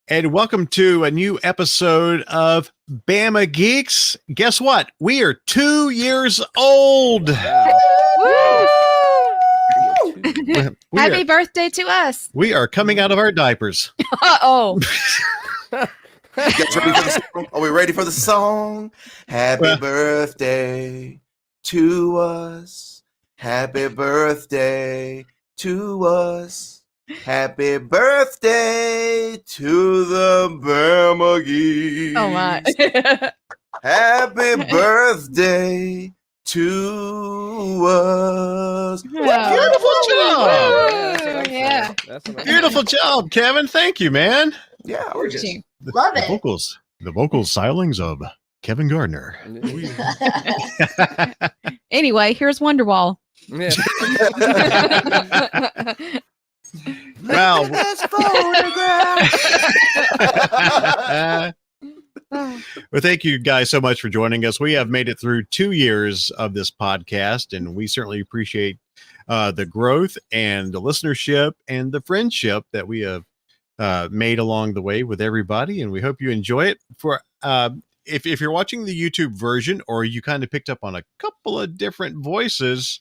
And welcome to a new episode of Bama Geeks. Guess what? We are 2 years old. Wow. Woo! Happy birthday to us. We are coming out of our diapers. Uh-oh. You guys ready for the song? Are we ready for the song? Happy birthday to us. Happy birthday to us. Happy birthday to the Bama Geeks. Oh my. Happy birthday to us. Beautiful job. Yeah. That's a nice Beautiful job, Kevin. Thank you, man. Yeah, Gorgeous. The, Love the it. vocals. The vocal stylings of Kevin Gardner. Anyway, here's Wonderwall. Yeah. Wow. Let's photograph. Well, thank you guys so much for joining us. We have made it through 2 years of this podcast, and we certainly appreciate the growth and the listenership and the friendship that we have made along the way with everybody. And we hope you enjoy it. For if you're watching the YouTube version, or you kind of picked up on a couple of different voices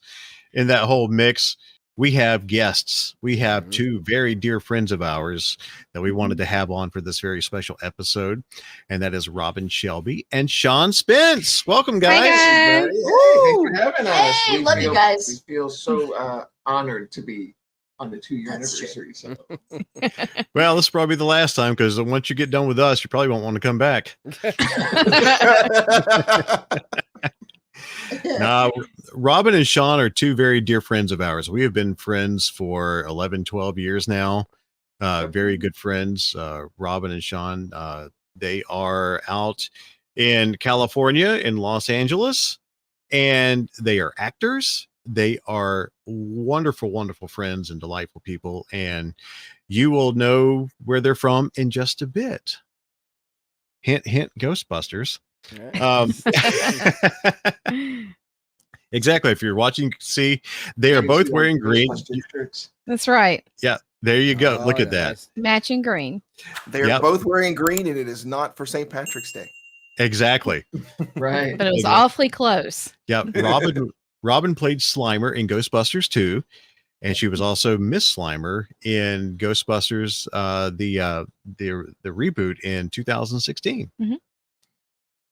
in that whole mix, we have guests. We have two very dear friends of ours that we wanted to have on for this very special episode. And that is Robin Shelby and Sean Spence. Welcome, guys. Hi, guys. Woo! Hey, thanks for having us. Hey, love you guys. We feel so honored to be on the 2-year That's anniversary. So Well, this is probably the last time, because once you get done with us, you probably won't want to come back. Now, Robin and Sean are two very dear friends of ours. We have been friends for 11, 12 years now. Very good friends. Robin and Sean, they are out in California, in Los Angeles, and they are actors. They are wonderful, wonderful friends and delightful people. And you will know where they're from in just a bit. Hint, hint, Ghostbusters. Exactly. If you're watching, see, they are both wearing green. shirts. That's right. Yeah, there you go. Oh, Look at yeah, that. nice. Matching green. They're Yep. both wearing green, and it is not for St. Patrick's Day. Exactly. Right. But it was Okay. awfully close. Yeah. Robin played Slimer in Ghostbusters 2, and she was also Miss Slimer in Ghostbusters, the reboot in 2016. Mhm.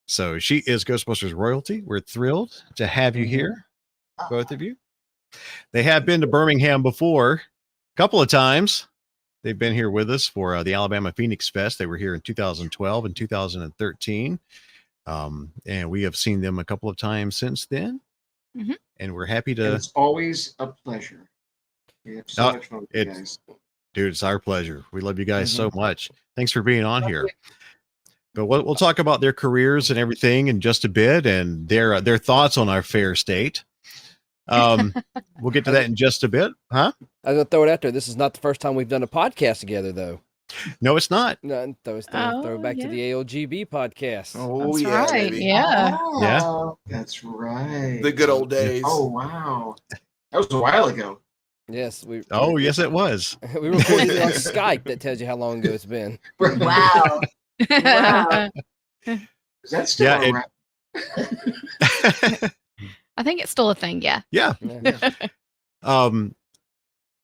So she is Ghostbusters royalty. We're thrilled to have you here, both of you. They have been to Birmingham before, a couple of times. They've been here with us for the Alabama Phoenix Fest. They were here in 2012 and 2013. And we have seen them a couple of times since then. Mhm. And we're happy And to, it's always a pleasure. We have so Oh, much fun with you it's- guys. dude, it's our pleasure. We love you guys so much. Thanks for being on here. But we'll talk about their careers and everything in just a bit, and their thoughts on our fair state. We'll get to that in just a bit. Huh? I was gonna throw it out there. This is not the first time we've done a podcast together, though. No, it's not. No, throw Oh, back to yeah. the ALGB podcast. Oh, That's yeah, right. baby. Yeah. Yeah. That's right. The good old days. Oh, wow. That was a while ago. Yes, we. Oh, yes, it was. We recorded it on Skype. That tells you how long ago it's been. Wow. Wow. Is that still Yeah, around? I think it's still a thing. Yeah. Yeah. Yeah.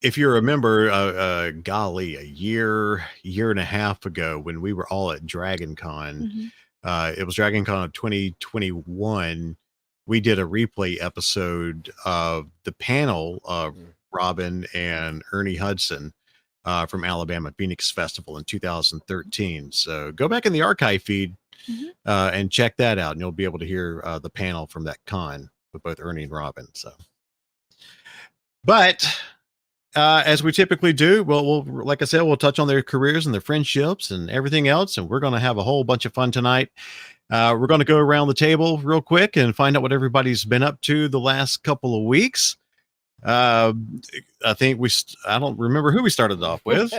If you remember, golly, a year and a half ago, when we were all at Dragon Con, Mhm. it was Dragon Con of 2021. We did a replay episode of the panel of Robin and Ernie Hudson from Alabama Phoenix Festival in 2013. So go back in the archive feed and check that out, and you'll be able to hear the panel from that con with both Ernie and Robin. So, but as we typically do, we'll like I said, we'll touch on their careers and their friendships and everything else, and we're going to have a whole bunch of fun tonight. We're going to go around the table real quick and find out what everybody's been up to the last couple of weeks. I think I don't remember who we started off with.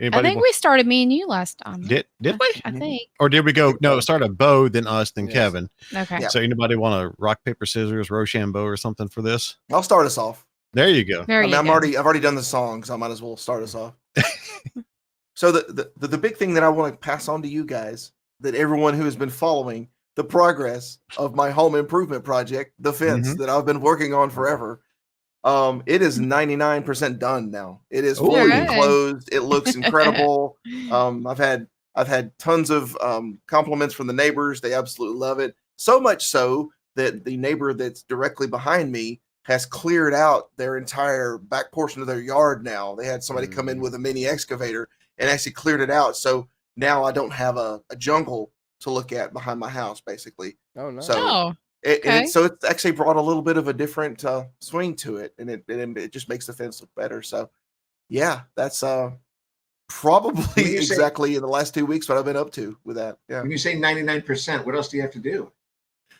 I think we started me and you last time. did we? I think. Or did we go? No, it started Bo, then us, then Yes. Kevin. Okay. Yeah. So anybody want to rock, paper, scissors, Rochambeau or something for this? I'll start us off. There you go. There you I've go. already done the song, so I might as well start us off. So the big thing that I want to pass on to you guys, that everyone who has been following the progress of my home improvement project, the fence that I've been working on forever, it is 99% done now. It is fully Alright. enclosed. It looks incredible. I've had tons of compliments from the neighbors. They absolutely love it. So much so that the neighbor that's directly behind me has cleared out their entire back portion of their yard now. They had somebody come in with a mini excavator and actually cleared it out. So now I don't have a jungle to look at behind my house, basically. Oh no. Oh, So it's actually brought a little bit of a different swing to it, and it just makes the fence look better. So yeah, that's probably exactly in the last 2 weeks what I've been up to with that. Yeah. When you say 99%, what else do you have to do?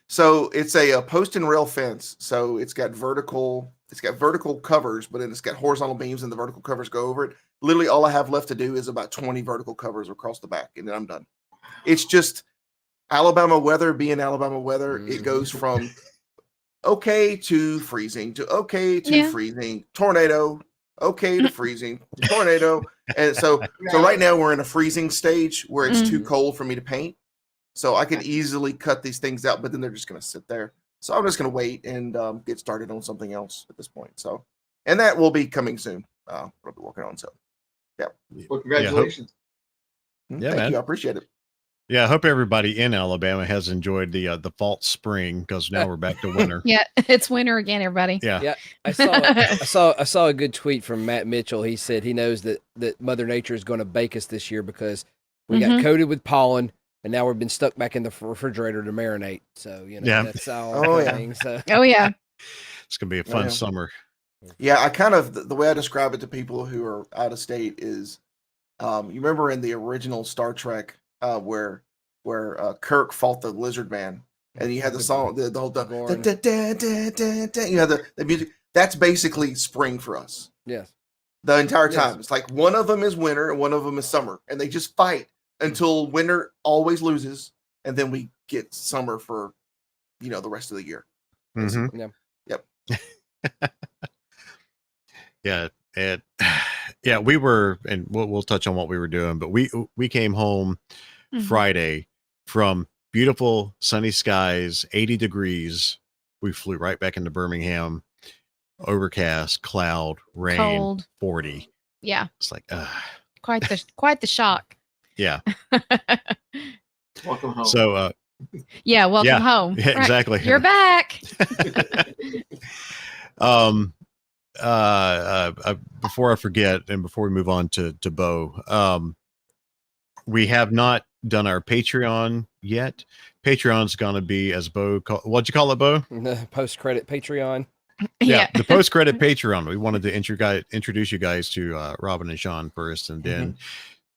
So it's a post and rail fence. So it's got vertical covers, but then it's got horizontal beams and the vertical covers go over it. Literally all I have left to do is about 20 vertical covers across the back, and then I'm done. It's just Alabama weather being Alabama weather. It goes from okay to freezing to okay to freezing, tornado, okay to freezing, tornado. And so right now we're in a freezing stage where it's too cold for me to paint. So I can easily cut these things out, but then they're just going to sit there. So I'm just going to wait and get started on something else at this point. So, and that will be coming soon. I'll be working on. So, yeah. Well, congratulations. Thank man. you. I appreciate it. Yeah, I hope everybody in Alabama has enjoyed the false spring, because now we're back to winter. yeah, it's winter again, everybody. Yeah. I saw a good tweet from Matt Mitchell. He said he knows that Mother Nature is going to bake us this year because we got coated with pollen, and now we've been stuck back in the refrigerator to marinate. So that's all. So. Oh yeah, it's gonna be a fun summer. Yeah, I kind of the way I describe it to people who are out of state is, you remember in the original Star Trek where Kirk fought the Lizard Man, and you had the song, the whole you had the music. That's basically spring for us. Yes, the entire time. It's like one of them is winter and one of them is summer, and they just fight until winter always loses, and then we get summer for the rest of the year. Mm-hmm. Yep. Yeah, we were, and we'll touch on what we were doing, but we came home Friday from beautiful sunny skies, 80 degrees. We flew right back into Birmingham, overcast, cloud, rain, cold, 40. Yeah, it's like quite the shock. Yeah. Welcome home. So welcome home. Yeah, exactly. Right. You're back. Before I forget, and before we move on to Bo, we have not done our Patreon yet. Patreon's gonna be, as Bo what'd you call it, Bo? The post-credit Patreon. Yeah, the post-credit Patreon. We wanted to introduce you guys to Robin and Sean first, and then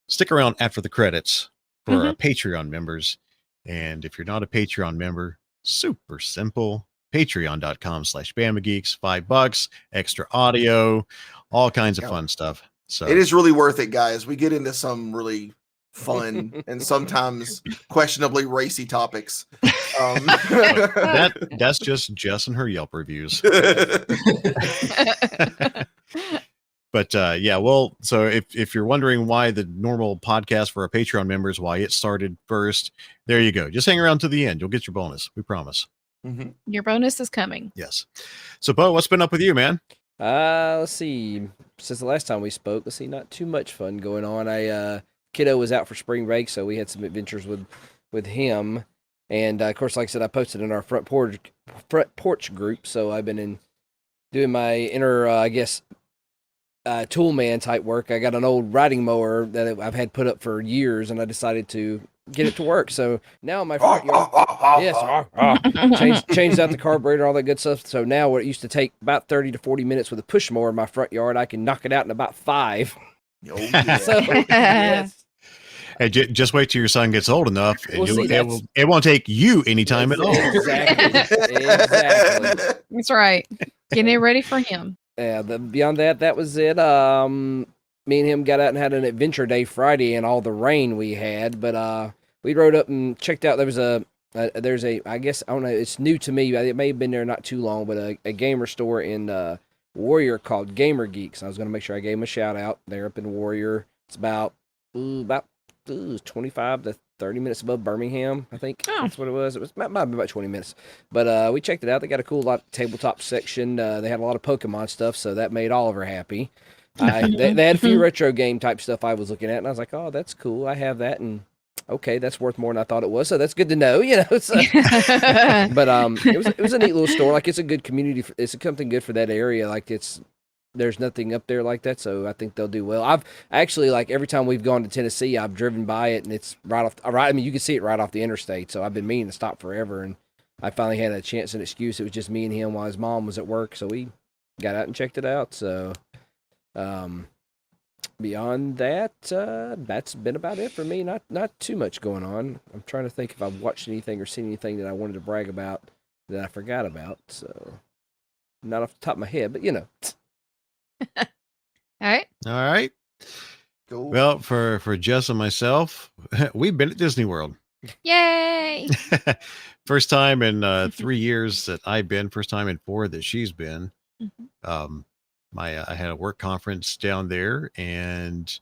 stick around after the credits for our Patreon members. And if you're not a Patreon member, super simple. Patreon.com/BamaGeeks, $5, extra audio, all kinds of fun stuff. So it is really worth it, guys. We get into some really fun and sometimes questionably racy topics. That's just Jess and her Yelp reviews. But so if you're wondering why the normal podcast for our Patreon members, why it started first, there you go. Just hang around to the end. You'll get your bonus. We promise. Your bonus is coming. Yes. So, Bo, what's been up with you, man? Let's see. Since the last time we spoke, not too much fun going on. Kiddo was out for spring break, so we had some adventures with him. And of course, like I said, I posted in our front porch group. So I've been doing my inner, tool man type work. I got an old riding mower that I've had put up for years, and I decided to get it to work. So now in my front yard, changed out the carburetor, all that good stuff. So now what it used to take about 30 to 40 minutes with a push mower in my front yard, I can knock it out in about 5. Oh, yeah. So, yes. Hey, just wait till your son gets old enough, and it won't take you any time at all. Exactly. That's right. Getting it ready for him. Yeah. Beyond that was it. Me and him got out and had an adventure day Friday and all the rain we had, but we rode up and checked out. There's a I guess, I don't know, it's new to me. It may have been there not too long, but a gamer store in Warrior called Gamer Geeks. I was going to make sure I gave them a shout out. They're up in Warrior. It's about 25 to 30 minutes above Birmingham, I think. Oh. That's what it was. It was might be about 20 minutes. But we checked it out. They got a cool tabletop section. They had a lot of Pokemon stuff, so that made Oliver happy. They had a few retro game type stuff I was looking at, and I was like, oh, that's cool. I have that, and okay, that's worth more than I thought it was, so that's good to know, So. But it was a neat little store. Like, it's a good community. It's something good for that area. Like, there's nothing up there like that, so I think they'll do well. I've actually, like, every time we've gone to Tennessee, I've driven by it, and it's right. I mean, you can see it right off the interstate. So I've been meaning to stop forever, and I finally had a chance and excuse. It was just me and him while his mom was at work, so we got out and checked it out. So, beyond that, that's been about it for me. Not too much going on. I'm trying to think if I've watched anything or seen anything that I wanted to brag about that I forgot about. So, not off the top of my head, but All right. All right. Cool. Well, for Jess and myself, we've been at Disney World. Yay. First time in 3 years that I've been. First time in 4 that she's been. Mhm. I had a work conference down there and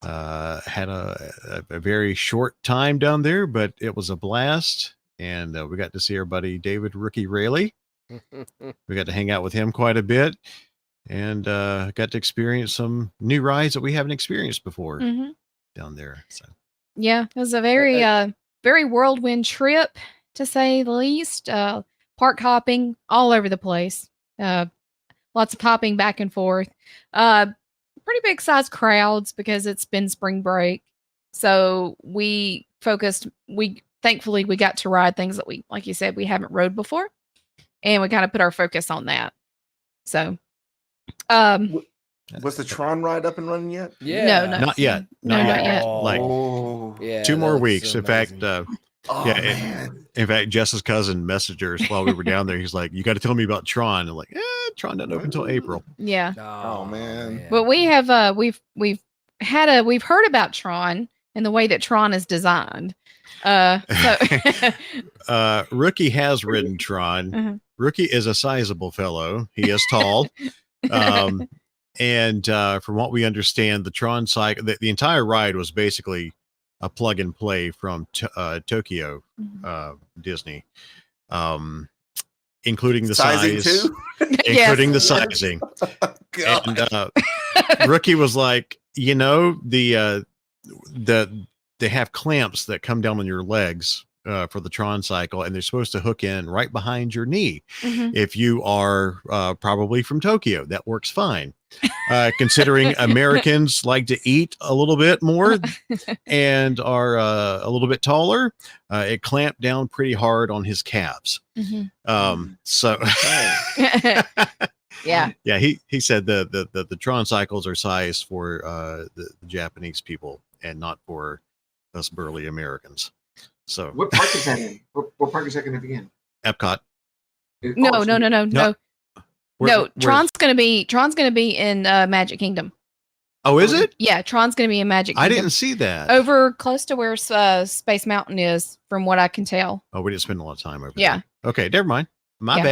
had a very short time down there, but it was a blast. And we got to see our buddy David Rookie Rayleigh. We got to hang out with him quite a bit. And got to experience some new rides that we haven't experienced before Mhm. down there. So Yeah, it was a very whirlwind trip, to say the least. Park hopping all over the place. Lots of hopping back and forth. Pretty big size crowds because it's been spring break. So thankfully we got to ride things that we, like you said, we haven't rode before. And we kind of put our focus on that. So, Was the Tron ride up and running yet? Yeah. No. not yet. No, not yet. Like Oh, Yeah, 2 more that's weeks. In fact, amazing. man. in fact, Jess's cousin messaged us while we were down there. He's like, "You got to tell me about Tron." I'm like, "Tron doesn't open until April." Yeah. Oh, man. But we have we've heard about Tron and the way that Tron is designed. So Rookie has ridden Tron. Uh-huh. Rookie is a sizable fellow. He is tall. And from what we understand, the Tron cycle, the entire ride was basically a plug and play from Tokyo Disney, including the Sizing size, too? including the Yes. sizing. God. And Rookie was like, they have clamps that come down on your legs for the Tron cycle, and they're supposed to hook in right behind your knee. Mhm. If you are probably from Tokyo, that works fine. Considering Americans like to eat a little bit more and are a little bit taller, it clamped down pretty hard on his calves. Mhm. So Yeah. yeah, he said the Tron cycles are sized for the Japanese people and not for us burly Americans. So What park is that in? What park is that going to be in? Epcot. No. Where- Tron's gonna be in Magic Kingdom. Oh, is it? Yeah, Tron's gonna be in Magic I Kingdom. didn't see that. Over close to where Space Mountain is, from what I can tell. Oh, we didn't spend a lot of time over Yeah. there. Okay, never mind. My Yeah.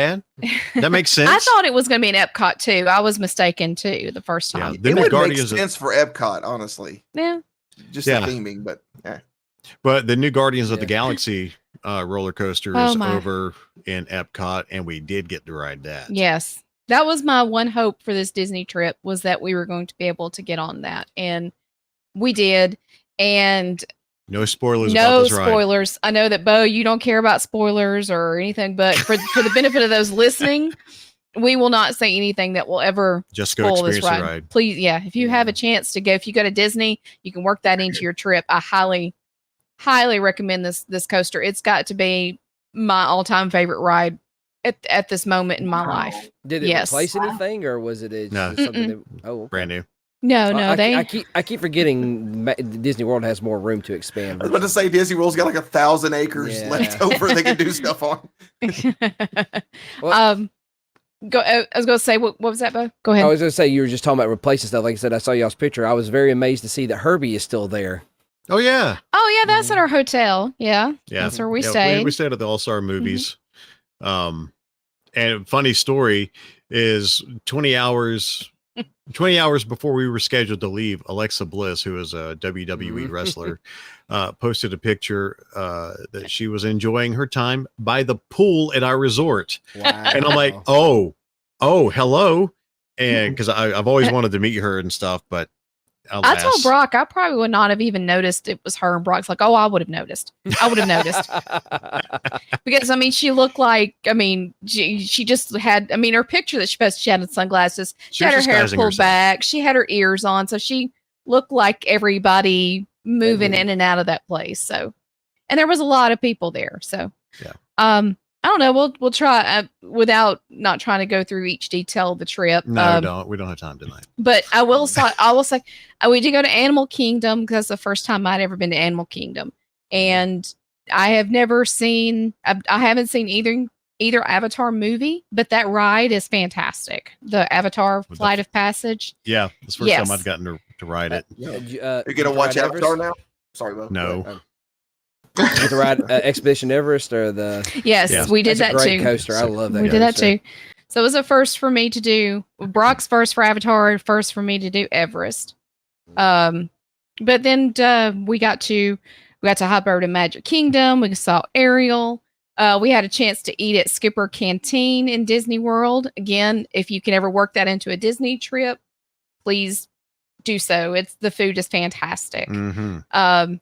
bad. That makes sense. I thought it was going to be in Epcot too. I was mistaken too the first Yeah, time. the It new would make Guardians of, sense for Epcot, honestly. Yeah. Just Yeah. the theming, but but the new Guardians of the Yeah. Galaxy roller coaster Oh, is my. over in Epcot, and we did get to ride that. Yes. That was my one hope for this Disney trip, was that we were going to be able to get on that. And we did. And No spoilers about no this ride. spoilers. I know that, Bo, you don't care about spoilers or anything, but for the benefit of those listening, we will not say anything that will ever Just go spoil this experience ride. the ride. Please, yeah. If you have Yeah. a chance to go, if you go to Disney, you can work that into your trip. I highly recommend this coaster. It's got to be my all-time favorite ride at this moment in my Wow. life. Did it Yes. replace anything, or was it No. something that? Oh, okay. Brand new. No, I keep forgetting Disney World has more room to expand. I was about to say Disney World's got like 1,000 acres Yeah. left over they can do stuff on. Well- Go. I was going to say, what was that, Bo? Go ahead. I was going to say, you were just talking about replacing stuff. Like I said, I saw y'all's picture. I was very amazed to see that Herbie is still there. Oh yeah, Oh yeah, that's at our hotel. Yeah, yeah. that's where we Yeah, stayed. We stayed at the All Star Movies. And funny story, is 20 hours. 20 hours before we were scheduled to leave, Alexa Bliss, who is a WWE wrestler, posted a picture that she was enjoying her time by the pool at our resort. Wow. And I'm like, oh, hello. And because I've always wanted to meet her and stuff, but alas. I told Brock I probably would not have even noticed it was her. And Brock's like, oh, I would have noticed. I would have noticed. Because, I mean, she looked like, I mean, she just had, I mean, her picture that she posted, she had sunglasses. She had her hair pulled back. She had her ears on. So she looked like everybody moving in and out of that place. So, and there was a lot of people there. So, yeah. I don't know. We'll try without not trying to go through each detail of the trip. No, we don't have time tonight. But I will say, we did go to Animal Kingdom because that's the first time I'd ever been to Animal Kingdom, and I have never seen. I haven't seen either Avatar movie, but that ride is fantastic. The Avatar Flight of Passage. Yeah, it's the first time I've gotten to ride it. You're gonna watch Avatar now? Sorry, Bo. No. With the ride Expedition Everest or the we did that great too. Coaster. I love that. We did that too. So it was a first for me to do Brock's first for Avatar, first for me to do Everest. But then we got to hop over to Magic Kingdom. We saw Ariel. We had a chance to eat at Skipper Canteen in Disney World. Again, if you can ever work that into a Disney trip, please do so. The food is fantastic. Mm-hmm.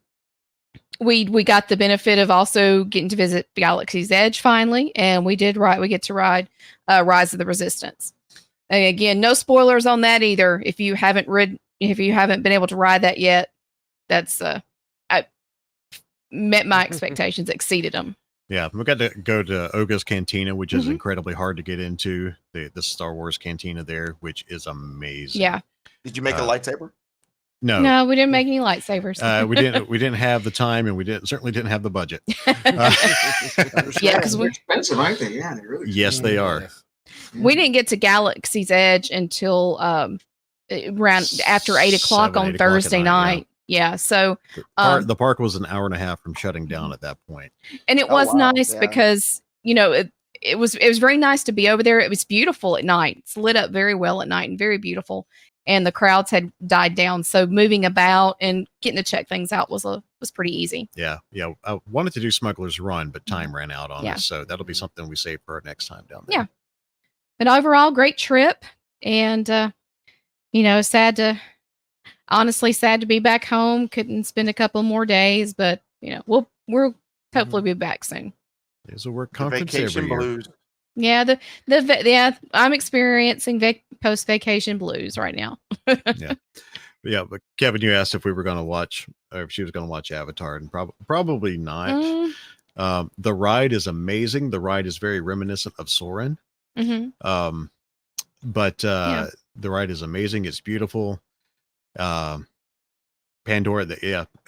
We got the benefit of also getting to visit Galaxy's Edge finally, and we get to ride Rise of the Resistance. And again, no spoilers on that either. If you haven't been able to ride that yet, that's I met my expectations, exceeded them. Yeah, we got to go to Oga's Cantina, which is incredibly hard to get into. The Star Wars Cantina there, which is amazing. Yeah. Did you make a lightsaber? No, we didn't make any lightsabers. We didn't have the time, and we certainly didn't have the budget. Yeah, because they're expensive, aren't they? Yeah, they're really. Yes, they are. We didn't get to Galaxy's Edge until around after 8:00 on Thursday night. Yeah, so the park was an hour and a half from shutting down at that point, and it was nice because it was very nice to be over there. It was beautiful at night. It's lit up very well at night and very beautiful. And the crowds had died down, so moving about and getting to check things out was pretty easy. Yeah. I wanted to do Smuggler's Run, but time ran out on us, so that'll be something we save for our next time down there. Yeah, but overall, great trip, and sad to be back home. Couldn't spend a couple more days, but we'll hopefully be back soon. There's a work conference vacation every year. blues. Yeah, I'm experiencing post-vacation blues right now. Yeah, but Kevin, you asked if we were going to watch, or if she was going to watch Avatar, and probably not. The ride is amazing. The ride is very reminiscent of Soarin'. But the ride is amazing. It's beautiful. Pandora,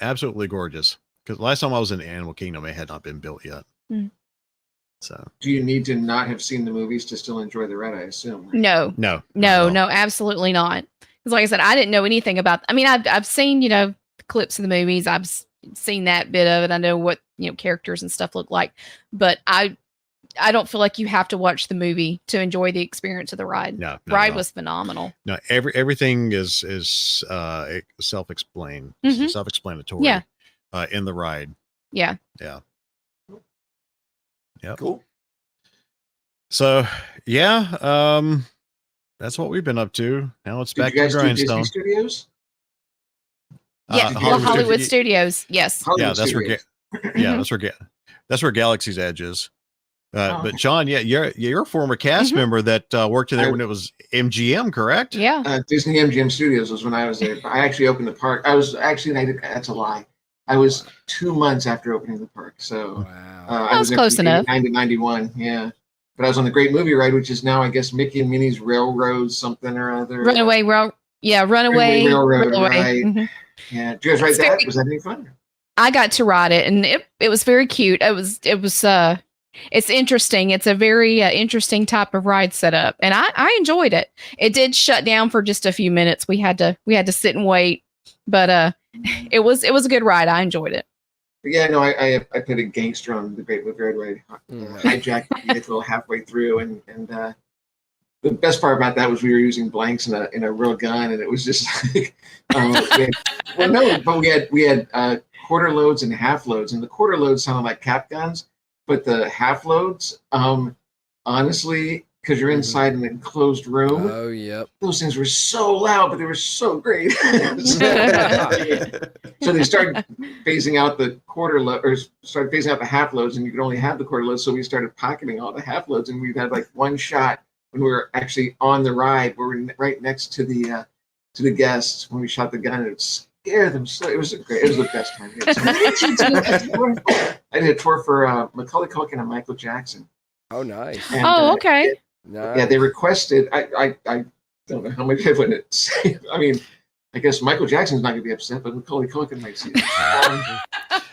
absolutely gorgeous. Because last time I was in Animal Kingdom, it had not been built yet. So, do you need to not have seen the movies to still enjoy the ride? I assume. No, absolutely not. Because, like I said, I didn't know anything about. I mean, I've seen clips of the movies. I've seen that bit of it. I know what characters and stuff look like, but I don't feel like you have to watch the movie to enjoy the experience of the ride. No, ride was phenomenal. No, everything is self-explained, self-explanatory. Yeah. In the ride. Yeah. Yeah. Cool. So that's what we've been up to. Now it's back to the grindstone. Disney Studios? Yeah, Hollywood Studios. Yes. Hollywood Studios. That's where Galaxy's Edge is. But John, you're a former cast member that worked there when it was MGM, correct? Yeah. Disney MGM Studios was when I was there. I actually opened the park. That's a lie. I was 2 months after opening the park. So I was close enough. 90 91. Yeah. But I was on the Great Movie Ride, which is now, I guess, Mickey and Minnie's Railroad something or other. Runaway Railroad. Right. Mm-hmm. Yeah. Did you guys ride that? Was that any fun? I got to ride it, and it was very cute. It's interesting. It's a very interesting type of ride setup, and I enjoyed it. It did shut down for just a few minutes. We had to sit and wait, but it was a good ride. I enjoyed it. Yeah, no, I played a gangster on the Great Movie Ride. Hijacked the vehicle halfway through, and the best part about that was we were using blanks in a real gun, and it was just like, we had quarter loads and half loads, and the quarter loads sounded like cap guns, but the half loads, honestly, because you're inside an enclosed room, Oh, yep. those things were so loud, but they were so great. So they started phasing out the quarter load, or started phasing out the half loads, and you could only have the quarter loads. So we started pocketing all the half loads, and we'd had like one shot when we were actually on the ride. We were right next to the guests when we shot the gun. And it scared them so. It was the best time. I did a tour for Macaulay Culkin and Michael Jackson. Oh, nice. And, okay. Nice. yeah, they requested. I don't know how much I would say. I mean, I guess Michael Jackson's not going to be upset, but Macaulay Culkin might see it.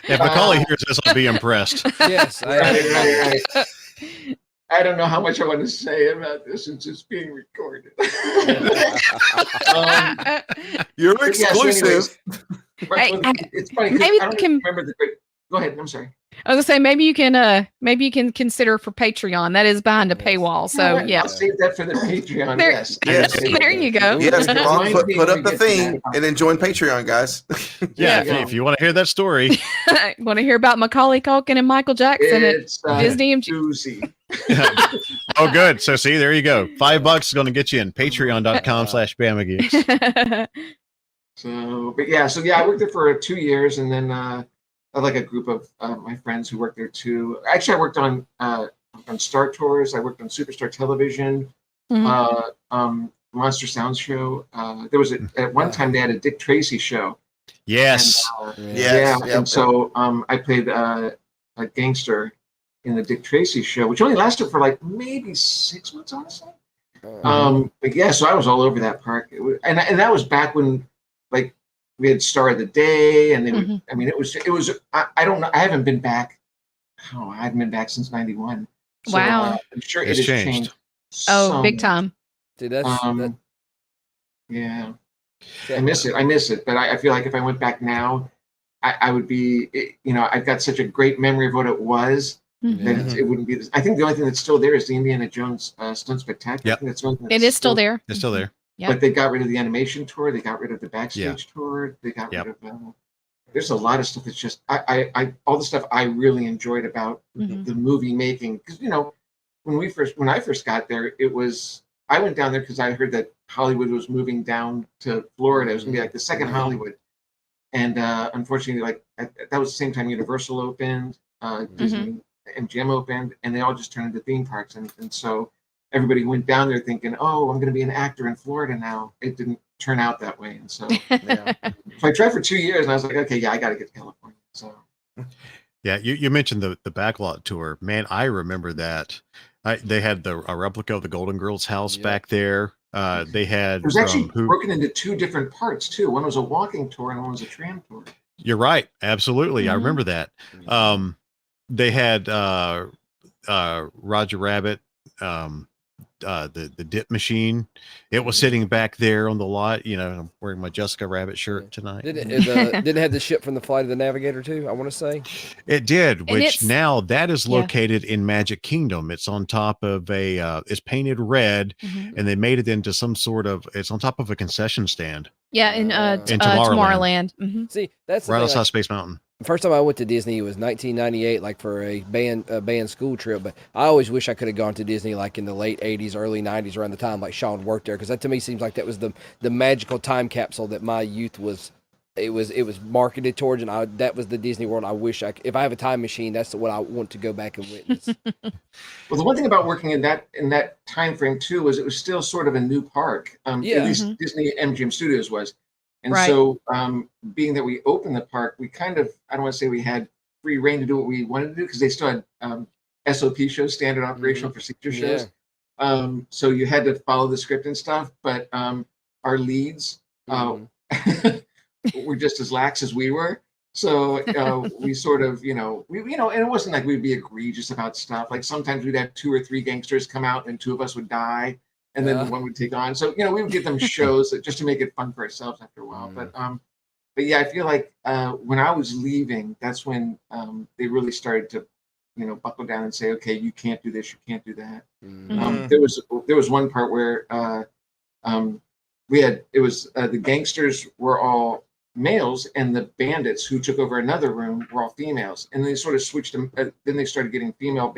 If Macaulay hears this, I'll be impressed. Yes. Right. I don't know how much I want to say about this since it's being recorded. You're But yeah, so exclusive. anyways, right, well, it's funny 'cause Maybe I don't we can- remember the. Go ahead. I'm sorry. I was gonna say maybe you can consider for Patreon. That is behind a paywall. So I'll yeah. save that for the Patreon. There- Yes. Yes. There you go. Yes, Remind Ron, me put when up we the get to thing that. and then join Patreon, guys. Yeah, Yeah. if you want to hear that story. Want to hear about Macaulay Culkin and Michael Jackson at It's Disney and Susie. Oh, good. So see, there you go. $5 is going to get you in patreon.com/BamaGeeks. So, but yeah, I worked there for 2 years, and then I had like a group of my friends who worked there too. Actually, I worked on Star Tours. I worked on Superstar Television, Monster Sound Show. There was at one time they had a Dick Tracy show. Yes. And, Yes, yeah, yep, and so I played a gangster in the Dick Tracy show, which only lasted for like maybe 6 months, honestly. But yeah, so I was all over that park, and that was back when like we had Star of the Day, and they would. I mean, it was. I don't know. I haven't been back. Oh, I haven't been back since '91. So, Wow. I'm sure It's it has changed. Oh, so big much. time. Dude, that's Yeah, I miss it. But I feel like if I went back now, I would be. I've got such a great memory of what it was. That it wouldn't be this. I think the only thing that's still there is the Indiana Jones Stunt Spectacular. Yep. I think that's the only thing It that's is still there. It's still there. Yep. But they got rid of the animation tour. They got rid of the backstage tour. They got rid of. There's a lot of stuff that's just I all the stuff I really enjoyed about the movie making, because when I first got there, I went down there because I heard that Hollywood was moving down to Florida. It was gonna be like the second Hollywood, and unfortunately, that was the same time Universal opened, Disney MGM opened, and they all just turned into theme parks, and so everybody went down there thinking, oh, I'm going to be an actor in Florida now. It didn't turn out that way, and so so I tried for 2 years, and I was like, okay, yeah, I got to get to California. So Yeah, you mentioned the backlot tour. Man, I remember that. They had a replica of the Golden Girls house back there. They had it was actually broken into 2 different parts too. One was a walking tour, and one was a tram tour. You're right. Absolutely. I remember that. They had Roger Rabbit, the dip machine. It was sitting back there on the lot. I'm wearing my Jessica Rabbit shirt tonight. didn't it have the ship from the Flight of the Navigator too? I want to say It did, And which it's- now that is located in Magic Kingdom. It's on top of it's painted red, and they made it into some sort of, it's on top of a concession stand. Yeah, in Tomorrowland. Tomorrowland. see that's the Right thing, outside Space Mountain. first time I went to Disney was 1998, like for a band school trip. But I always wish I could have gone to Disney like in the late 80s, early 90s, around the time like Sean worked there, because that to me seems like that was the magical time capsule that my youth was. It was marketed towards, and that was the Disney World. I wish if I have a time machine, that's what I want to go back and witness. Well, the one thing about working in that time frame too was it was still sort of a new park. At least Disney MGM Studios was. And so, being that we opened the park, we kind of, I don't want to say we had free reign to do what we wanted to do, because they still had SOP shows, standard operational procedure shows. So you had to follow the script and stuff, but our leads were just as lax as we were. So we sort of, and it wasn't like we'd be egregious about stuff. Like sometimes we'd have 2 or 3 gangsters come out and 2 of us would die, and then one would take on. So, we would give them shows just to make it fun for ourselves after a while. But yeah, I feel like when I was leaving, that's when they really started to buckle down and say, okay, you can't do this, you can't do that. Mhm. There was one part where the gangsters were all males and the bandits who took over another room were all females, and they sort of switched them. Then they started getting female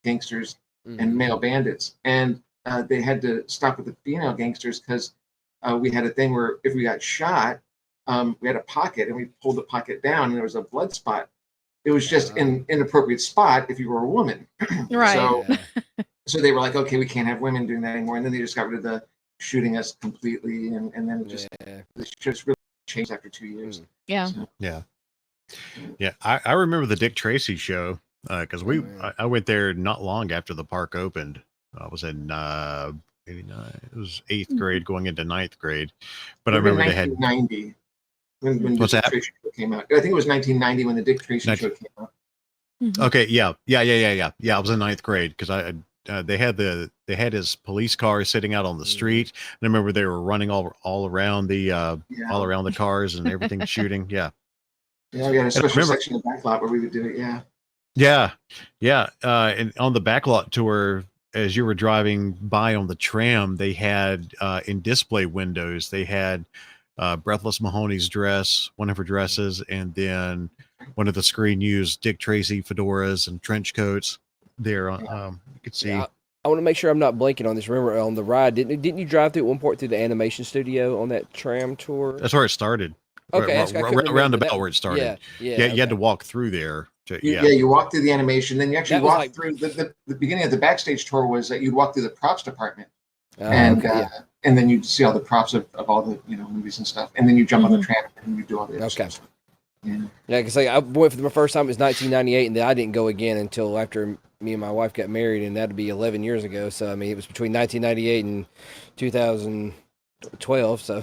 gangsters and male bandits, and they had to stop with the female gangsters because we had a thing where if we got shot, we had a pocket and we pulled the pocket down and there was a blood spot. It was just an inappropriate spot if you were a woman. Right. So they were like, okay, we can't have women doing that anymore, and then they just got rid of the shooting us completely, and then it just really changed after 2 years. Yeah. So, Yeah. I remember the Dick Tracy show because I went there not long after the park opened. I was in 89. It was 8th grade going into 9th grade, but I remember they had 1990 when What's the Dick that? Tracy show came out. I think it was 1990 when the Dick Tracy show came out. Okay, yeah. I was in 9th grade because they had his police car sitting out on the street, and I remember they were running all around the cars and everything shooting. Yeah, Yeah, we had a special remember- section in the back lot where we would do it. Yeah. yeah. And on the backlot tour, as you were driving by on the tram, they had in display windows they had Breathless Mahoney's dress, one of her dresses, and then one of the screen used Dick Tracy fedoras and trench coats. There, you could see. Yeah, I want to make sure I'm not blanking on this. Remember on the ride, didn't you drive through at one point through the animation studio on that tram tour? That's where it started. Okay, I couldn't remember roundabout that. where it started. Yeah. You had to walk through there. You walk through the animation, then you actually That was walk like- through the beginning of the backstage tour was that you'd walk through the props department, Oh, and okay, yeah. and then you'd see all the props of all the movies and stuff, and then you jump on the tram and you do all the other Okay. stuff. Yeah. Yeah, because I went for the first time. It was 1998, and then I didn't go again until after me and my wife got married, and that'd be 11 years ago. So I mean, it was between 1998 and 2012. So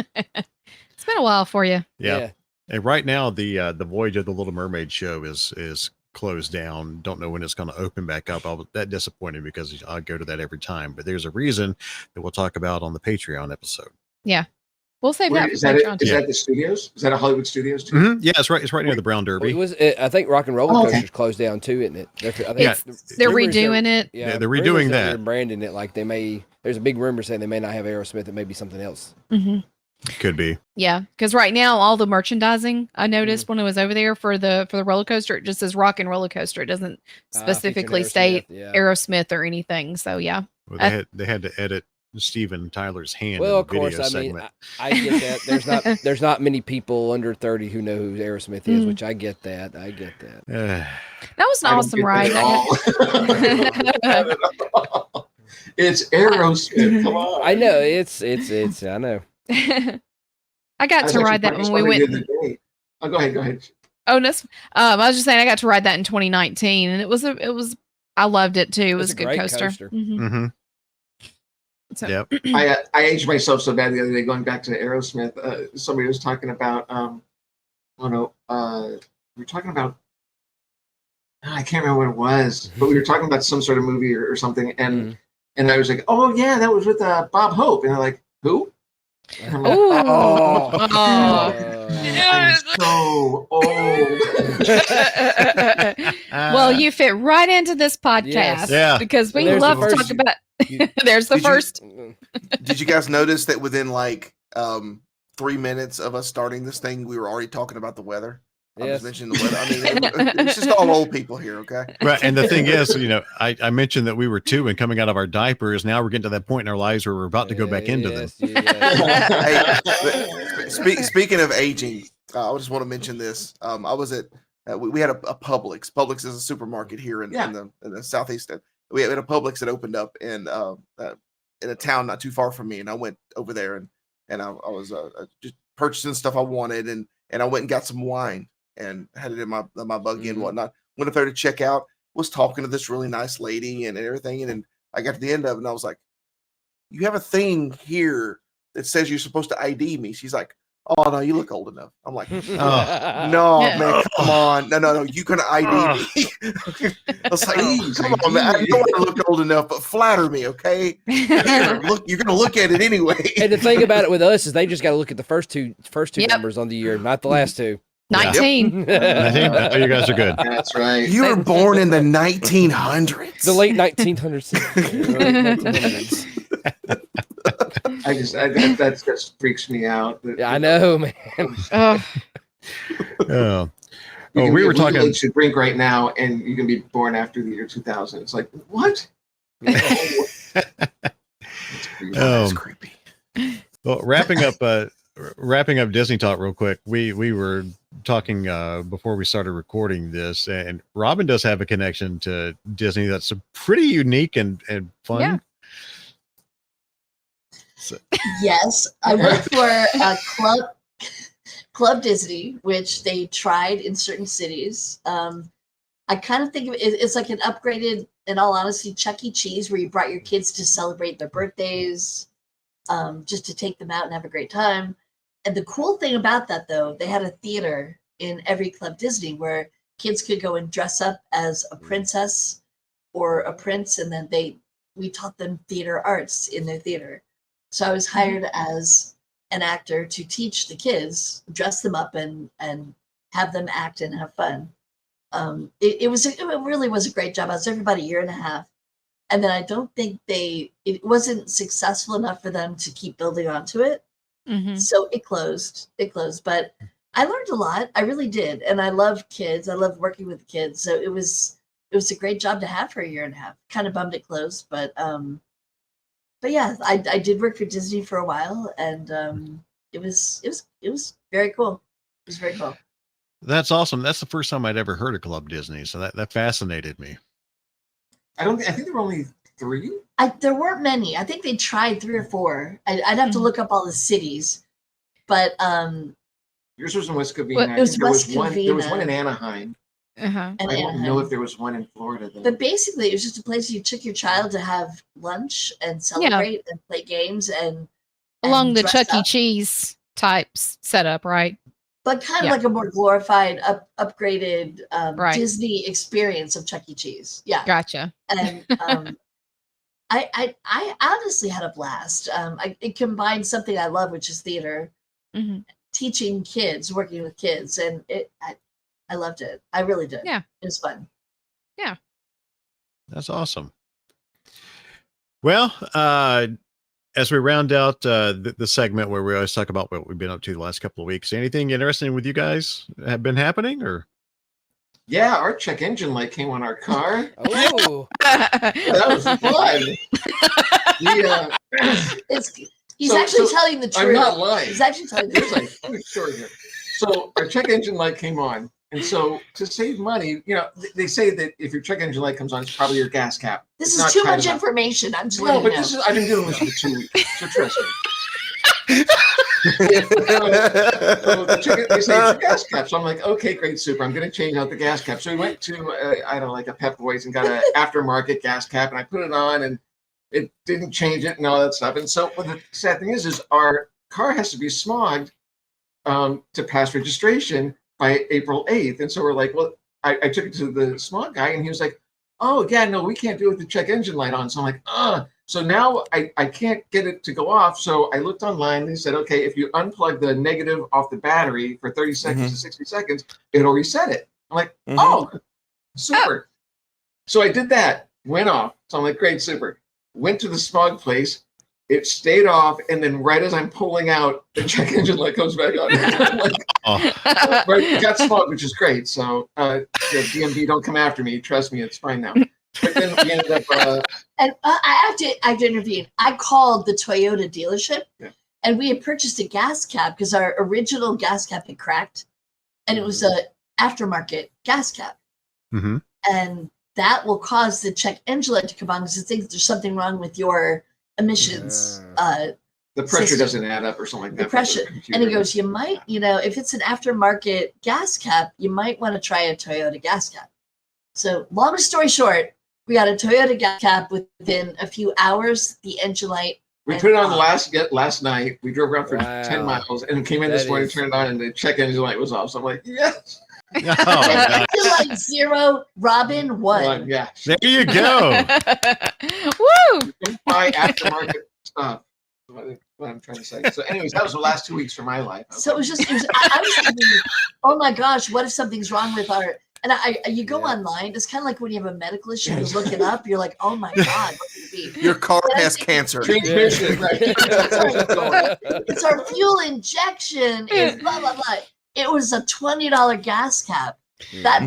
It's been a while for you. Yeah. And right now, the Voyage of the Little Mermaid show is closed down. Don't know when it's going to open back up. I was that disappointed because I go to that every time. But there's a reason that we'll talk about on the Patreon episode. We'll save that Is for that Patreon. Is that the studios? Is that a Hollywood Studios too? Mhm. Yeah, it's right. It's right near the Brown Derby. I think Rock and Roller Oh, okay. Coaster's closed down too, isn't it? I think Yeah. They're rumors redoing it. Yeah, they're rumors redoing They're that. branding it like they may. There's a big rumor saying they may not have Aerosmith. It may be something else. Hmm. Could be. Yeah, because right now all the merchandising I noticed when I was over there for the roller coaster, it just says Rock and Roller Coaster. It doesn't specifically featuring state Aerosmith, yeah. Aerosmith or anything. So yeah, Well, they had to edit Steven Tyler's hand Well, in of the video course. I mean, segment. I get that. There's not many people under 30 who know who Aerosmith is, which I get that. that was an I don't awesome get ride. that at all. It's Aerosmith. Come on. I know it's. I know. I got to ride that when we went. Oh, go ahead. Oh, no, I was just saying I got to ride that in 2019, and it was I loved it too. It was It's a a good great coaster. coaster. Mhm. Mm-hmm. So, Yep. I aged myself so bad the other day going back to Aerosmith. Somebody was talking about we were talking about I can't remember what it was, but we were talking about some sort of movie or something, and I was like, oh yeah, that was with Bob Hope, and they're like, who? And I'm like, Ooh. oh, Oh. I'm so old. Well, you fit right into this podcast. Yes. Yeah. Because we There's the love to first- talk about. You- There's the Did you- first. Did you guys notice that within like 3 minutes of us starting this thing, we were already talking about the weather? I Yes. was mentioning the weather. I mean, it's just all old people here, okay? Right. And the thing is, I mentioned that we were 2 and coming out of our diapers. Now we're getting to that point in our lives where we're about to go back into them. Yes. Hey, speaking of aging, I just want to mention this. I was at we had a Publix. Publix is a supermarket here in the southeast. We had a Publix that opened up in a town not too far from me, and I went over there and I was just purchasing stuff I wanted, and I went and got some wine and had it in my buggy and whatnot. Went up there to check out. Was talking to this really nice lady and everything, and then I got to the end of it, and I was like, "You have a thing here that says you're supposed to ID me." She's like, "Oh no, you look old enough." I'm like, "No, Yeah. man, come on, no, you can ID me." I was like, "Come on, man, I know I look old enough, but flatter me, okay? Here, look, you're gonna look at it anyway." And the thing about it with us is they just got to look at the first two Yep. numbers on the year, not the last two. 19. 19? Oh, you guys are good. That's right. You were born in the 1900s. The late 1900s. Early 1900s. That just freaks me out. Yeah, I know, man. Oh, Oh. You Oh, can we be were of legal talking. age to drink right now, and you can be born after the year 2000. It's like, what? That's creepy. That's creepy. Well, wrapping up Disney talk real quick. We were talking before we started recording this, and Robin does have a connection to Disney that's pretty unique and fun. Yeah. So, Yes, I worked for Club Disney, which they tried in certain cities. I kind of think of it's like an upgraded, in all honesty, Chuck E. Cheese, where you brought your kids to celebrate their birthdays, just to take them out and have a great time. And the cool thing about that, though, they had a theater in every Club Disney where kids could go and dress up as a princess or a prince, and then we taught them theater arts in their theater. So I was hired as an actor to teach the kids, dress them up, and have them act and have fun. It really was a great job. I was there for about a year and a half, and then I don't think it wasn't successful enough for them to keep building onto it. mhm. So it closed. But I learned a lot. I really did, and I love kids. I love working with kids. So it was a great job to have for a year and a half. Kind of bummed it closed, but yeah, I did work for Disney for a while, and it was very cool. It was very cool. that's awesome. That's the first time I'd ever heard of Club Disney, so that fascinated me. I think there were only 3. There weren't many. I think they tried 3 or 4. I'd have to Mhm. look up all the cities, but Yours was in West Covina. Well, I it was think there was West one. There was Covina. one in Anaheim. Uh-huh. and I don't Anaheim. know if there was one in Florida though. But basically, it was just a place you took your child to have lunch and celebrate and play games and Along the dress Chuck E. up. Cheese types setup, right? But kind of Yeah. like a more glorified, upgraded Right. Disney experience of Chuck E. Cheese. Yeah, Gotcha. and I honestly had a blast. It combined something I love, which is theater, hmm teaching kids, working with kids, and I loved it. I really did. Yeah. It was fun. That's awesome. Well, as we round out the segment where we always talk about what we've been up to the last couple of weeks, anything interesting with you guys have been happening, or? Yeah, our check engine light came on our car. Oh, That was fun. He's So- actually so telling the truth. I'm not lying. He's actually telling the There's truth. a huge story here. So our check engine light came on, and so to save money, they say that if your check engine light comes on, it's probably your gas cap. This It's is not too tight much enough. information. I'm just No, letting but you know. I've been doing this for 2 weeks, so trust me. So they say it's your gas cap. So I'm like, okay, great, super. I'm going to change out the gas cap. So we went to, like a Pep Boys and got an aftermarket gas cap, and I put it on, and it didn't change it and all that stuff. And so the sad thing is our car has to be smogged to pass registration by April 8th. And so we're like, well, I took it to the smog guy, and he was like, oh, yeah, no, we can't do it with the check engine light on. So I'm like, So now I can't get it to go off. So I looked online, and they said, okay, if you unplug the negative off the battery for 30 seconds to 60 seconds, it'll reset it. I'm like, oh, super. So I did that, went off. So I'm like, great, super. Went to the smog place. It stayed off, and then right as I'm pulling out, the check engine light comes back on. I'm like, right, it got smog, which is great. So DMV, don't come after me. Trust me, it's fine now. But then we ended up. And I have to intervene. I called the Toyota dealership, and we had purchased a gas cap because our original gas cap had cracked, and it was a aftermarket gas cap, and that will cause the check engine light to come on because it thinks there's something wrong with your emissions. The pressure system. doesn't add up or something like that. The pressure, and he goes, you might, if it's an aftermarket gas cap, you might want to try a Toyota gas cap. So, long story short, we got a Toyota gas cap within a few hours. The engine light. We put it on last night. We drove around for 10 Wow. miles and came in this morning, turned it on, and the check engine light was off. So I'm like, yes. Engine light 0, Robin 1. Yeah. There you go. Woo! Buy aftermarket stuff. what I'm trying to say. So, anyways, that was the last 2 weeks for my life. Okay. So it was I was thinking, oh my gosh, what if something's wrong with our, and you go online, it's kind of like when you have a medical issue, you look it up, you're like, oh my God, what could it be? Your car But I has think- cancer. Transmission, right? It's our fuel injection, is blah, blah, blah. It was a $20 gas cap. That's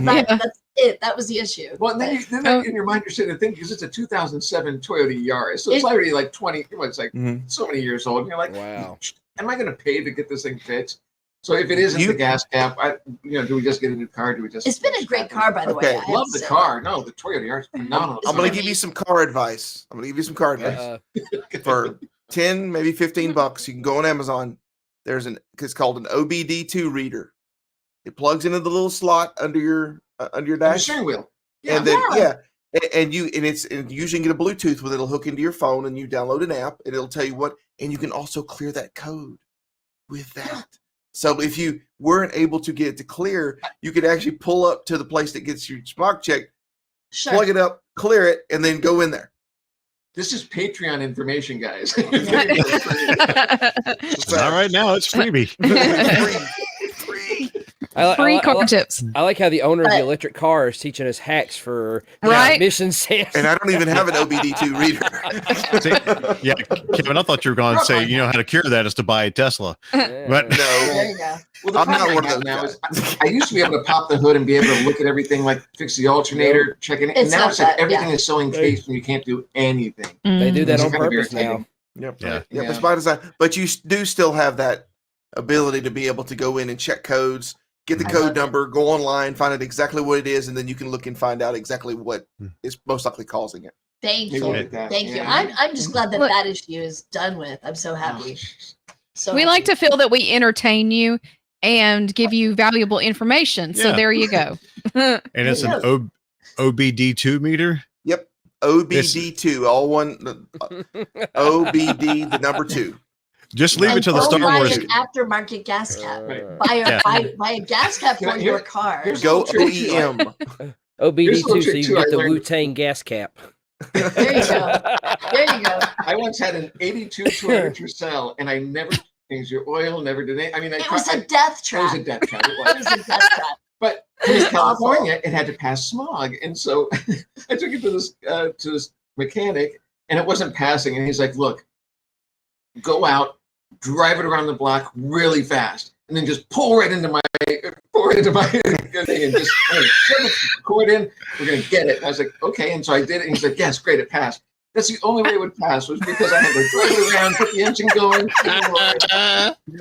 it. That was the issue. Well, and then in your mind, you're sitting there thinking, because it's a 2007 Toyota Yaris. So it's already like 20, it's like so many years old. And you're like, Wow. Am I going to pay to get this thing fixed? So if it isn't the gas cap, do we just get a new car? Do we just? It's been a great car, by the way. I Love the car. No, the Toyota Yaris is phenomenal. I'm going to give you some car advice. For 10, maybe $15. You can go on Amazon. It's called an OBD2 reader. It plugs into the little slot under your dash. steering wheel. And then and you usually get a Bluetooth with it'll hook into your phone, and you download an app and it'll tell you what, and you can also clear that code with that. So if you weren't able to get it to clear, you could actually pull up to the place that gets your smog checked, plug it up, clear it, and then go in there. This is Patreon information, guys. Not right now. It's freebie. Free car tips. I like how the owner of the electric car is teaching us hacks for emission standards. And I don't even have an OBD2 reader. See, yeah, Kevin, I thought you were going to say, how to cure that is to buy a Tesla. But No. There you go. Well, the I'm problem not one I of have those now is guys. I used to be able to pop the hood and be able to look at everything, like fix the alternator, check it. And It's now not it's like that, everything is so encased and you can't do anything. They do that It's on kind of purpose irritating. now. Yep. Yeah. Yep. It's by design. But you do still have that ability to be able to go in and check codes, get the code number, go online, find out exactly what it is, and then you can look and find out exactly what is most likely causing it. Thank Maybe you. like that. Thank you. Yeah. I'm just glad that that issue is done with. I'm so happy. So We like to feel that we entertain you and give you valuable information. So Yeah. there you go. and it's an OBD2 meter. Yep. OBD2, all one. OBD, the number 2. Just leave it to the go Star buy Wars. an aftermarket gas cap. Right. Buy a gas cap for your car. here's- Go Here's OEM. OBD2 so you trick, can too, get I the learned. Wu-Tang gas cap. There you go. There you go. I once had an 82 Toyota Tercel, and I never changed your oil, never did anything. I mean, It was a death it was trap. a death trap. It It was. was a death trap. But in California, it had to pass smog, and so I took it to this mechanic, and it wasn't passing. And he's like, "Look, go out, drive it around the block really fast, and then just pull right into my thing, and just shove the cord in. We're gonna get it." And I was like, "Okay," and so I did it. And he's like, "Yes, great, it passed." That's the only way it would pass was because I had to drive it around, put the engine going. And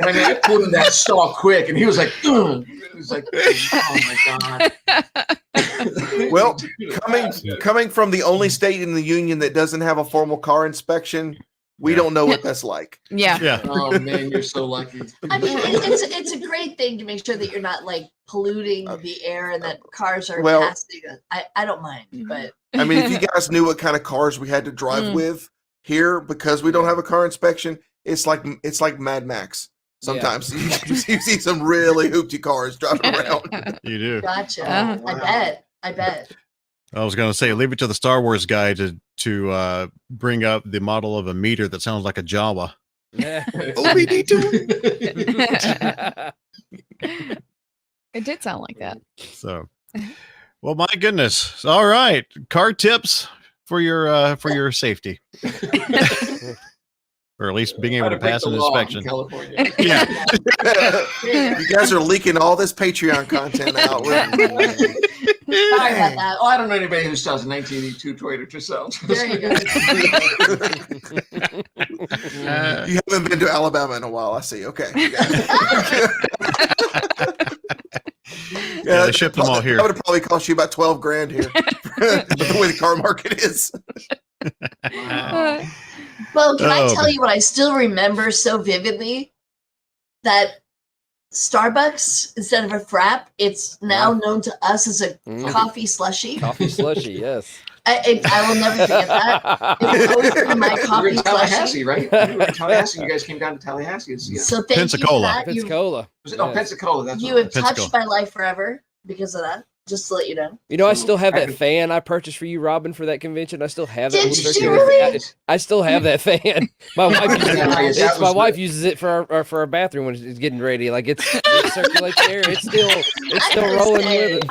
I mean, I pulled in that stall quick, and he was like, "Ugh." It was like, "Oh my god!" Well, coming from the only state in the union that doesn't have a formal car inspection, we don't know what that's like. Yeah. Yeah. Oh man, you're so lucky. I mean, it's a great thing to make sure that you're not like polluting the air and that cars are passing. I don't mind, but I mean, if you guys knew what kind of cars we had to drive with here, because we don't have a car inspection, it's like Mad Max. Sometimes you see some really hoopty cars driving around. You do. gotcha. Uh-huh. I bet. I was going to say, leave it to the Star Wars guy to bring up the model of a meter that sounds like a Jawa. OBD2. It did sound like that. So, well, my goodness. All right, car tips for your safety, or at least being able to pass an inspection. California. Yeah. You guys are leaking all this Patreon content out. Sorry about that. Oh, I don't know anybody who sells a 1982 Toyota Tercel. There you go. You haven't been to Alabama in a while, I see. Okay. Yeah, they ship them all here. That would have probably cost you about $12,000 here. The way the car market is. Well, can I Oh, tell you what I still remember so vividly? That Starbucks, instead of a frap, it's now known to us as a coffee slushy. Coffee slushy, yes. I will never forget that. It's always been my You were coffee in slushy. Tallahassee, right? You were in Tallahassee. You guys came down to Tallahassee to see us. So thank Pensacola. you for that. Pensacola. Was it? Oh, Pensacola. That's You what it have was. touched Pensacola. my life forever because of that. Just to let you know. You know, I still have that fan I purchased for you, Robin, for that convention. I still have that. Did little you circular- really? I still have that fan. My wife uses Yeah, it. that My was wife good. uses it for our bathroom when it's getting ready. Like it circulates there. It's still I gotta rolling say, with it.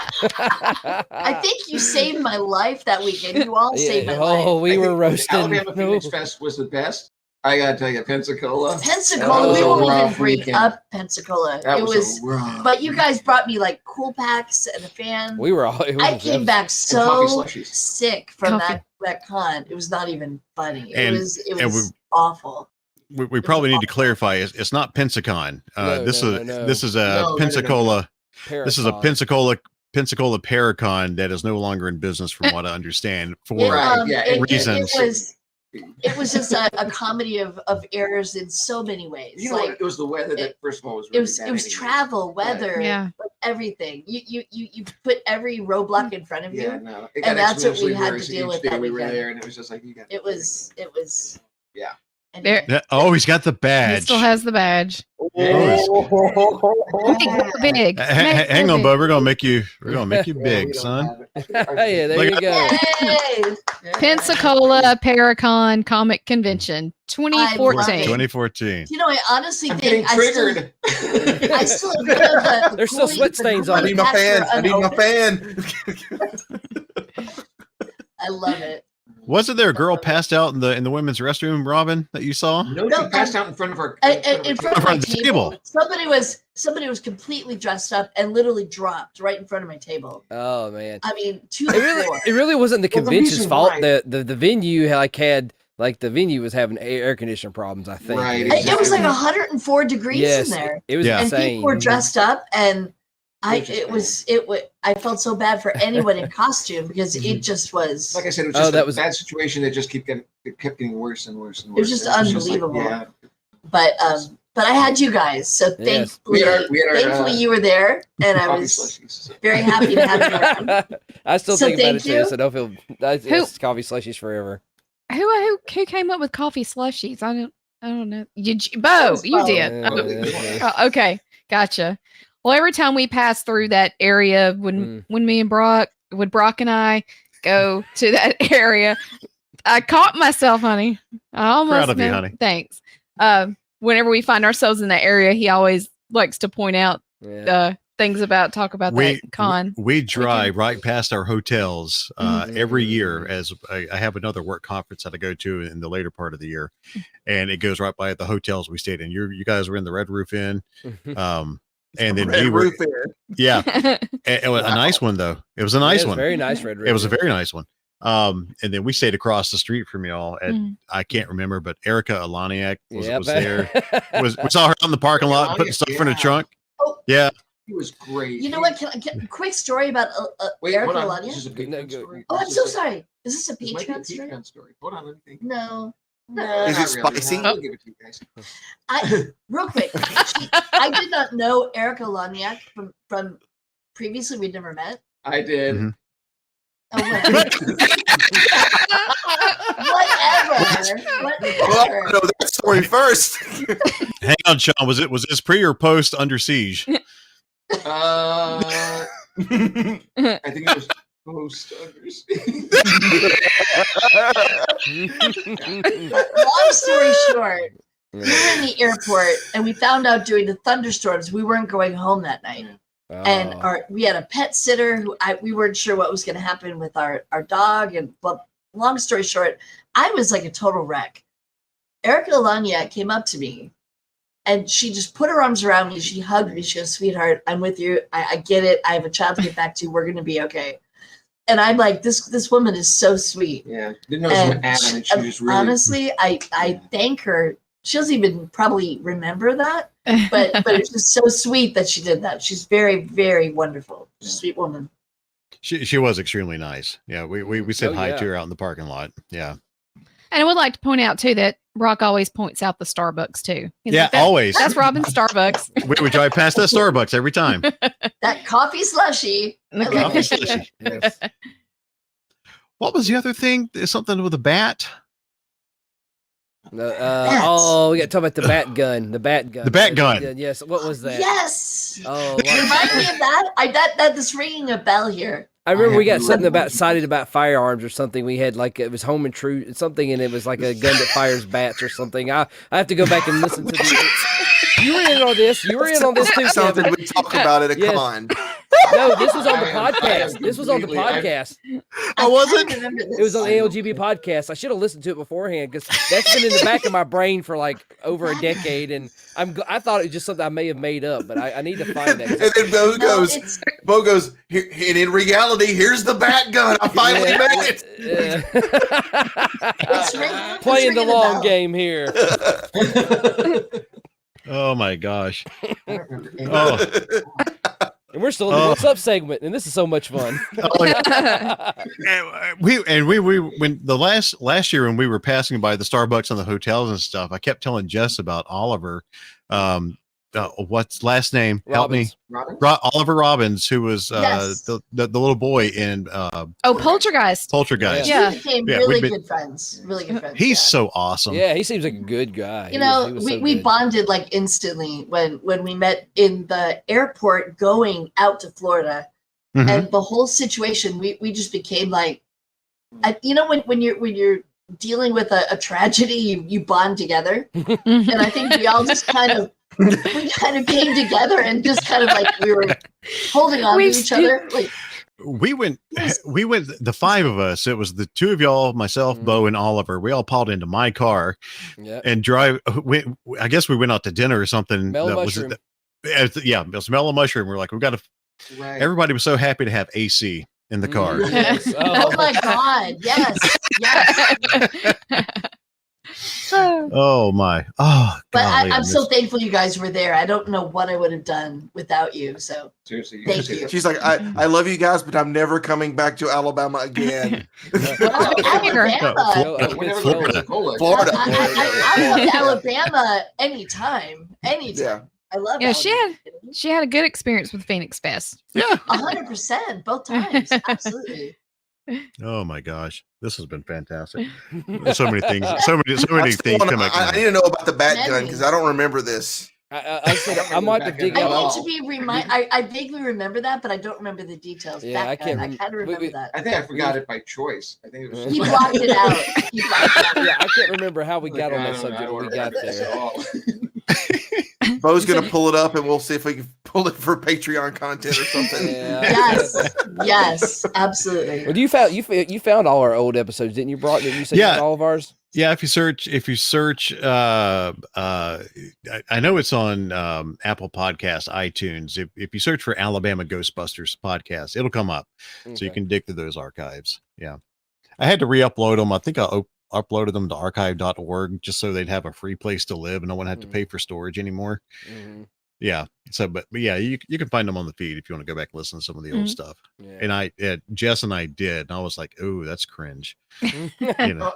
I think you saved my life that weekend. You all saved my Oh, life. we I were think roasting. Alabama Phoenix Fest was the best. I gotta tell you, Pensacola. Pensacola, we That was a won't even rough bring weekend. up Pensacola. That It was, rough. but you guys brought me like cool packs and a fan. We were all. I came back coffee so slushies. sick from Coffee. that con. It was not even funny. And- It and was awful. We probably need to clarify. It's not Pensacon. This is a No. Pensacola. This is a Paracon. Pensacola Paracon that is no longer in business, from what I understand. For Right, yeah, It was just a comedy of errors in so many ways. You know like what? It was the weather that, first of all, was it really was bad it was anyways. travel, weather, Yeah. like everything. You put every roadblock in front of you. Yeah, no. It And got that's what we exponentially had to worse deal each with day that we were weekend. there, and it was just like you got. It was. Yeah. Anyway. Oh, he's got the He badge. still has the badge. Big. Hang on, bud. We're gonna make you big, we don't son. have it. I think Yeah, there Look you at- go. Yay! Pensacola Paracon Comic Convention 2014. 2014. You know, I honestly I'm getting think triggered. I still have one of the There's still cooling- sweat the stains cooling on I need my packs fan. were I need my unopened. fan. I love it. Wasn't there a girl passed out in the women's restroom, Robin, that you saw? No, No, she passed out in front of our. In front of my of the table. table. Somebody was completely dressed up and literally dropped right in front of my table. Oh man. I mean, to the floor. It really wasn't the Well, the convention's reason fault. why- The venue the venue was having air conditioner problems. I think. Right, It was like exactly. 104 degrees Yes, in there, it was Yeah. and insane. people were dressed up, and Interesting. I felt so bad for anyone in costume because it just was. Like I said, it was Oh, just that a was- bad situation that just kept getting worse and worse and worse. It was just unbelievable. yeah. But I had you guys, so Yes. thankfully, We had our, you were there, and I coffee was slushies. very happy to have you around. I still So think about it thank too, you. so don't feel. It's coffee slushies forever. Who came up with coffee slushies? I don't know. Bo, you Bo. did. Yeah. Oh, okay, gotcha. Well, every time we pass through that area, when me and Brock and I go to that area, I caught myself, honey. I almost Proud of you, honey. Thanks. Whenever we find ourselves in that area, he always likes to point out Yeah. things talk about that con. We drive right past our hotels every year, Mhm. as I have another work conference that I go to in the later part of the year, and it goes right by the hotels we stayed in. You guys were in the Red Roof Inn, and then Red we were, Roof Inn. yeah, it was a nice one though. It was a nice one. Very nice red. It was a very nice one. And then we stayed across the street from y'all, and I can't remember, but Erica Alaniak was there. We saw her on the parking lot putting stuff in the Yeah. trunk. Oh. Yeah. He was great. You know what? Can quick story about Wait, Erica hold on. Lania? This is a Patreon story. Oh, I'm This so is a- sorry. Is this a this might be a Patreon story? Patreon story. Hold on, let me think. No. Is it Not really. spicy? I'll give it to you guys. Real quick. I did not know Erica Laniak from previously. We'd never met. I did. Mhm. Oh, whatever. Well, Whatever. no, that story first. Hang on, Sean. Was this pre or post Under Siege? I think it was post Long story short, we were in the airport and we found out during the thunderstorms we weren't going home that night. And we had a pet sitter who we weren't sure what was going to happen with our dog. And but long story short, I was like a total wreck. Erica Alania came up to me and she just put her arms around me. She hugged me. She goes, "Sweetheart, I'm with you. I get it. I have a child to get back to. We're going to be okay." And I'm like, this woman is so sweet. Yeah, didn't know it was And an Adam, and she was really. honestly, I thank her. She doesn't even probably remember that, but it's just so sweet that she did that. She's very, very wonderful. She's a sweet woman. She was extremely nice. Yeah, we said Oh, hi yeah. to her out in the parking lot. Yeah. And I would like to point out too that Brock always points out the Starbucks too. He's Yeah, like, "That- always. That's Robin's Starbucks. We drive past that Starbucks every time. That coffee slushy. I love Coffee it. slushy. Yes. What was the other thing? Something with a bat? We got to talk about the bat gun. The bat gun. The bat gun. Yes. What was that? Yes. Oh, Remind me of that. That is ringing a bell here. I remember we got Yeah. something about cited about firearms or something. We had like it was home intrusion something, and it was like a gun that fires bats or something. I have to go back and listen to the. You were in on this. You were in on this too. Something Kevin. we talk about at a Yes. con. No, this was on the I am podcast. This was on the completely- podcast. Oh, was can't it? remember this. It was on the ALGB podcast. I should have listened to it beforehand because that's been in the back of my brain for like over a decade, and I thought it was just something I may have made up, but I need to find And that. then Bo No, goes, it's- "Here, and in reality, here's the bat gun. I finally made it." It's ringing- Playing the it's ringing a long bell. game here. Oh my gosh. I don't remember any- Oh. And we're still in the Oh. What's Up segment, and this is so much fun. we when the last year when we were passing by the Starbucks and the hotels and stuff, I kept telling Jess about Oliver. What's last name? Help me. Robbins? Robin? Oliver Robbins, who was Yes. the little boy in Poltergeist. Poltergeist. Yeah. We became Yeah, really we've been- good friends. Really good friends. He's yeah. so awesome. Yeah, he seems like a good guy. You know, He was we, so we good. bonded like instantly when we met in the airport going out to Florida, Mhm. and the whole situation. We just became like, when you're dealing with a tragedy, you bond together, and I think we all just kind of came together and just kind of like we were holding on We've to each other. Like We went, Yes. the five of us. It was the two of y'all, myself, Mhm. Bo, and Oliver. We all piled into my car Yeah. and I guess we went out to dinner or something. Mellow that mushroom. yeah, it was mellow mushroom. We're like, we got to. Right. Everybody was so happy to have AC in the car. Mm, yes. oh my god, yes, yes. Oh my! Oh, But golly, I'm so miss- thankful you guys were there. I don't know what I would have done without you. So Seriously. Thank should see you. that. She's like, I love you guys, but I'm never coming back to Alabama again. Alabama. Whenever Florida. the Coca-Cola. Florida. I love Alabama anytime. Yeah. I love Yeah, Alabama. she had a good experience with Phoenix Fest. Yeah. 100% both times. Absolutely. Oh my gosh, this has been fantastic. So many things. So many I, things still come wanna- back. I need to know about the bat gun because I don't remember this. I might have to dig I out. need to be I vaguely remember that, but I don't remember the details. Yeah, I can't I rem- kind of remember we- that. I think I forgot it by choice. I think it was. He blocked it out. He blocked it out. Yeah, I can't remember how we got on I that don't know, I subject don't when we got remember this there. at all. Bo's gonna pull it up and we'll see if we can pull it for Patreon content or something. Yeah. Yes. Yes. Absolutely. Well, you found all our old episodes, didn't you? Didn't you say Yeah. you found all of ours? Yeah, if you search, I know it's on Apple Podcasts, iTunes. If you search for Alabama Ghostbusters podcast, it'll come up, so you Okay. can dig through those archives. Yeah, I had to re-upload them. I think I uploaded them to archive.org just so they'd have a free place to live and no one had to Mhm. pay for storage anymore. Mhm. Yeah, so but yeah, you can find them on the feed if you want to go back and listen to some of the old Mhm. stuff. Yeah. And Jess and I did, and I was like, "Oh, that's cringe." You know,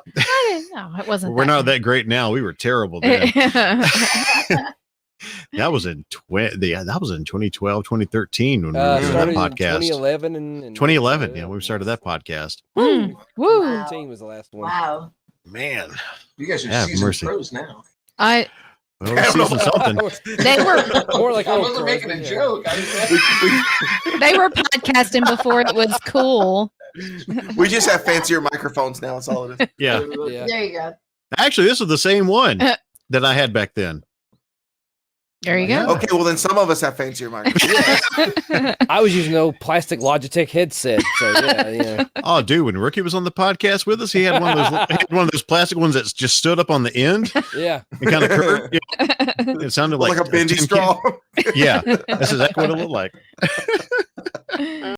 No, it wasn't. we're not that great now. We were terrible then. That was in 2012, 2013 when we were doing that Started in podcast. 2011 and 2011, yeah, when we started that podcast. Mm. Woo! Wow. 2013 was the last one. Wow. Man, You guys are Have seasoned mercy. pros now. I well, we're season something. they were More like I old wasn't pros, making a yeah. joke. they were podcasting before it was cool. We just have fancier microphones now. That's all it is. Yeah, Yeah. There you go. actually, this is the same one that I had back then. There you go. Okay, well then some of us have fancier microphones. I was using an old plastic Logitech headset. So yeah. Oh, dude, when Rookie was on the podcast with us, he had one of those plastic ones that just stood up on the end Yeah. and kind of curved. Yeah, it sounded like a bendy tin straw. can. Yeah, that's exactly what it looked like.